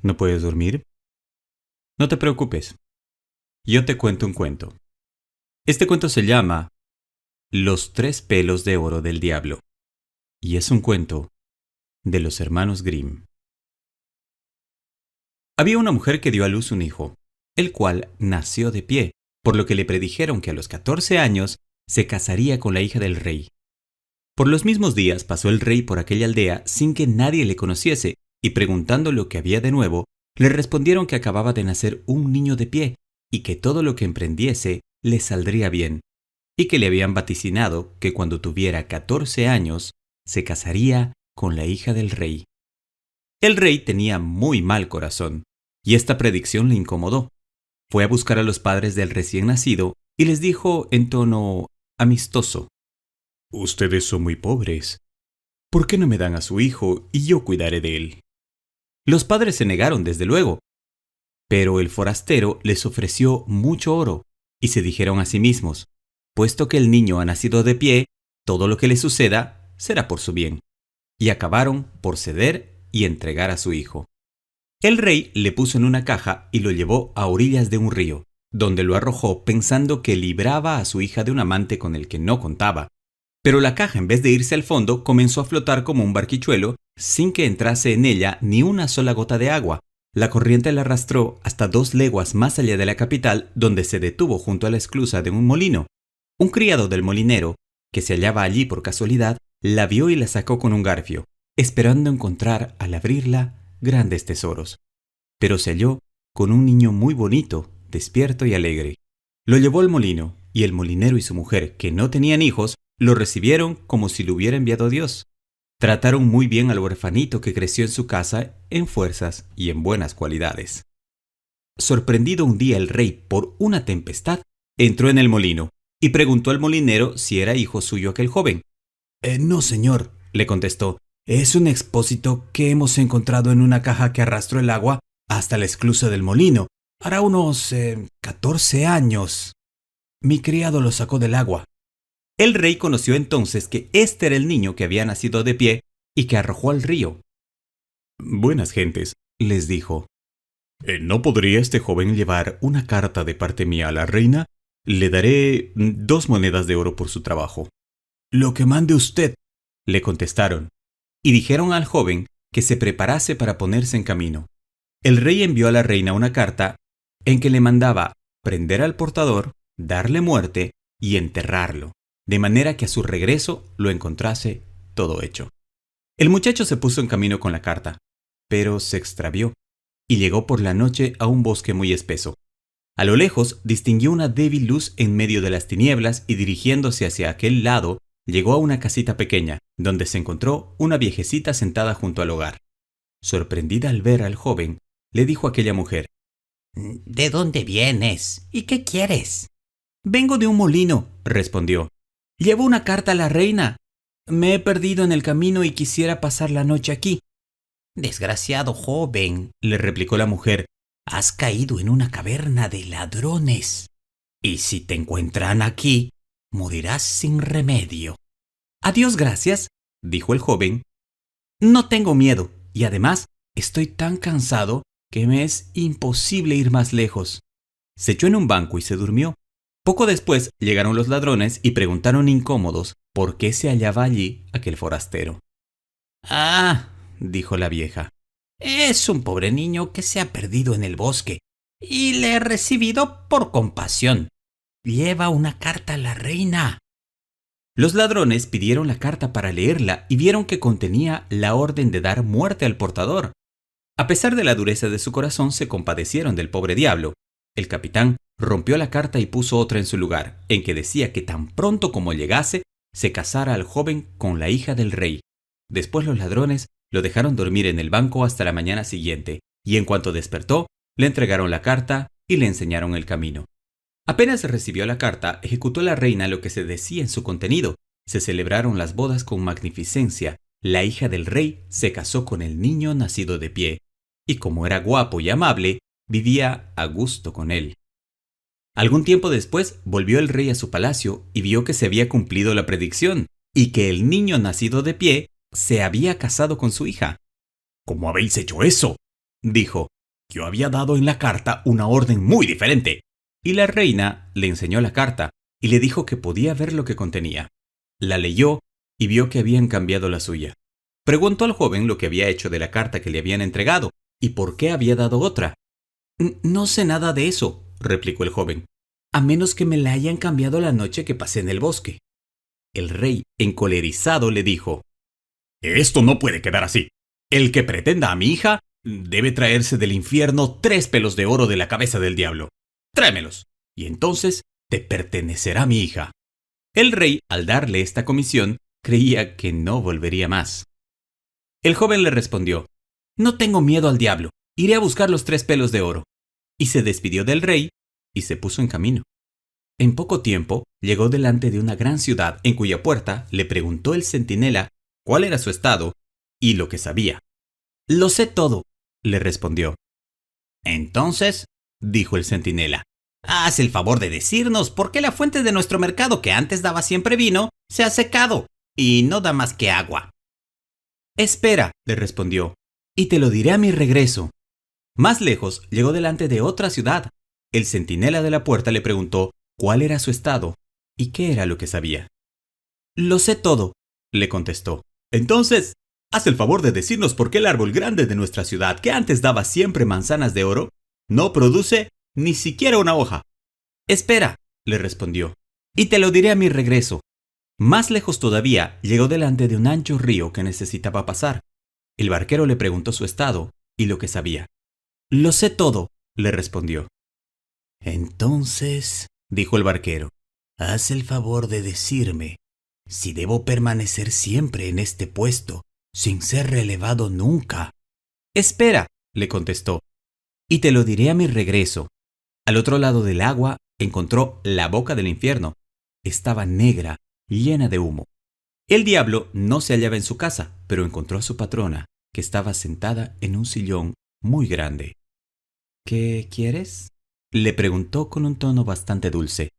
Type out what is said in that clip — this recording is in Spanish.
¿No puedes dormir? No te preocupes. Yo te cuento un cuento. Este cuento se llama Los tres pelos de oro del diablo. Y es un cuento de los hermanos Grimm. Había una mujer que dio a luz un hijo, el cual nació de pie, por lo que le predijeron que a los 14 años se casaría con la hija del rey. Por los mismos días pasó el rey por aquella aldea sin que nadie le conociese, y preguntando lo que había de nuevo, le respondieron que acababa de nacer un niño de pie, y que todo lo que emprendiese le saldría bien, y que le habían vaticinado que cuando tuviera 14 años se casaría con la hija del rey. El rey tenía muy mal corazón, y esta predicción le incomodó. Fue a buscar a los padres del recién nacido y les dijo en tono amistoso: «Ustedes son muy pobres. ¿Por qué no me dan a su hijo y yo cuidaré de él?» Los padres se negaron, desde luego, pero el forastero les ofreció mucho oro, y se dijeron a sí mismos: «Puesto que el niño ha nacido de pie, todo lo que le suceda será por su bien». Y acabaron por ceder y entregar a su hijo. El rey le puso en una caja y lo llevó a orillas de un río, donde lo arrojó pensando que libraba a su hija de un amante con el que no contaba. Pero la caja, en vez de irse al fondo, comenzó a flotar como un barquichuelo sin que entrase en ella ni una sola gota de agua. La corriente la arrastró hasta 2 leguas más allá de la capital, donde se detuvo junto a la esclusa de un molino. Un criado del molinero, que se hallaba allí por casualidad, la vio y la sacó con un garfio, esperando encontrar, al abrirla, grandes tesoros. Pero se halló con un niño muy bonito, despierto y alegre. Lo llevó al molino, y el molinero y su mujer, que no tenían hijos, lo recibieron como si lo hubiera enviado Dios. Trataron muy bien al huerfanito que creció en su casa en fuerzas y en buenas cualidades. Sorprendido un día el rey por una tempestad, entró en el molino y preguntó al molinero si era hijo suyo aquel joven. «No, señor», le contestó. «Es un expósito que hemos encontrado en una caja que arrastró el agua hasta la esclusa del molino. Hará unos 14 años. Mi criado lo sacó del agua». El rey conoció entonces que este era el niño que había nacido de pie y que arrojó al río. «Buenas gentes», les dijo. «¿No podría este joven llevar una carta de parte mía a la reina? Le daré 2 monedas de oro por su trabajo». «Lo que mande usted», le contestaron, y dijeron al joven que se preparase para ponerse en camino. El rey envió a la reina una carta en que le mandaba prender al portador, darle muerte y enterrarlo, de manera que a su regreso lo encontrase todo hecho. El muchacho se puso en camino con la carta, pero se extravió y llegó por la noche a un bosque muy espeso. A lo lejos distinguió una débil luz en medio de las tinieblas y, dirigiéndose hacia aquel lado, llegó a una casita pequeña, donde se encontró una viejecita sentada junto al hogar. Sorprendida al ver al joven, le dijo a aquella mujer: «¿De dónde vienes? ¿Y qué quieres?» «Vengo de un molino», respondió. «Llevo una carta a la reina. Me he perdido en el camino y quisiera pasar la noche aquí». «Desgraciado joven», le replicó la mujer, «has caído en una caverna de ladrones. Y si te encuentran aquí, morirás sin remedio». «A Dios gracias», dijo el joven. «No tengo miedo, y además estoy tan cansado que me es imposible ir más lejos». Se echó en un banco y se durmió. Poco después llegaron los ladrones y preguntaron incómodos por qué se hallaba allí aquel forastero. «Ah», dijo la vieja, «es un pobre niño que se ha perdido en el bosque y le he recibido por compasión. Lleva una carta a la reina». Los ladrones pidieron la carta para leerla y vieron que contenía la orden de dar muerte al portador. A pesar de la dureza de su corazón, se compadecieron del pobre diablo. El capitán rompió la carta y puso otra en su lugar, en que decía que tan pronto como llegase, se casara al joven con la hija del rey. Después los ladrones lo dejaron dormir en el banco hasta la mañana siguiente, y en cuanto despertó, le entregaron la carta y le enseñaron el camino. Apenas recibió la carta, ejecutó la reina lo que se decía en su contenido. Se celebraron las bodas con magnificencia. La hija del rey se casó con el niño nacido de pie, y como era guapo y amable, vivía a gusto con él. Algún tiempo después volvió el rey a su palacio y vio que se había cumplido la predicción y que el niño nacido de pie se había casado con su hija. «¿Cómo habéis hecho eso?», dijo. Yo había dado en la carta una orden muy diferente. Y la reina le enseñó la carta y le dijo que podía ver lo que contenía. La leyó y vio que habían cambiado la suya. Preguntó al joven lo que había hecho de la carta que le habían entregado y por qué había dado otra. No sé nada de eso, replicó el joven, a menos que me la hayan cambiado la noche que pasé en el bosque. El rey, encolerizado, le dijo: Esto no puede quedar así. El que pretenda a mi hija debe traerse del infierno 3 pelos de oro de la cabeza del diablo. Tráemelos, y entonces te pertenecerá mi hija. El rey, al darle esta comisión, creía que no volvería más. El joven le respondió: No tengo miedo al diablo, iré a buscar los 3 pelos de oro. Y se despidió del rey y se puso en camino. En poco tiempo llegó delante de una gran ciudad en cuya puerta le preguntó el centinela cuál era su estado y lo que sabía. Lo sé todo, le respondió. Entonces, dijo el centinela, haz el favor de decirnos por qué la fuente de nuestro mercado, que antes daba siempre vino, se ha secado y no da más que agua. Espera, le respondió, y te lo diré a mi regreso. Más lejos llegó delante de otra ciudad. El centinela de la puerta le preguntó cuál era su estado y qué era lo que sabía. Lo sé todo, le contestó. Entonces, haz el favor de decirnos por qué el árbol grande de nuestra ciudad, que antes daba siempre manzanas de oro, no produce ni siquiera una hoja. Espera, le respondió, y te lo diré a mi regreso. Más lejos todavía llegó delante de un ancho río que necesitaba pasar. El barquero le preguntó su estado y lo que sabía. Lo sé todo, le respondió. Entonces, dijo el barquero, haz el favor de decirme si debo permanecer siempre en este puesto, sin ser relevado nunca. Espera, le contestó, y te lo diré a mi regreso. Al otro lado del agua encontró la boca del infierno. Estaba negra, llena de humo. El diablo no se hallaba en su casa, pero encontró a su patrona, que estaba sentada en un sillón muy grande. ¿Qué quieres?, le preguntó con un tono bastante dulce.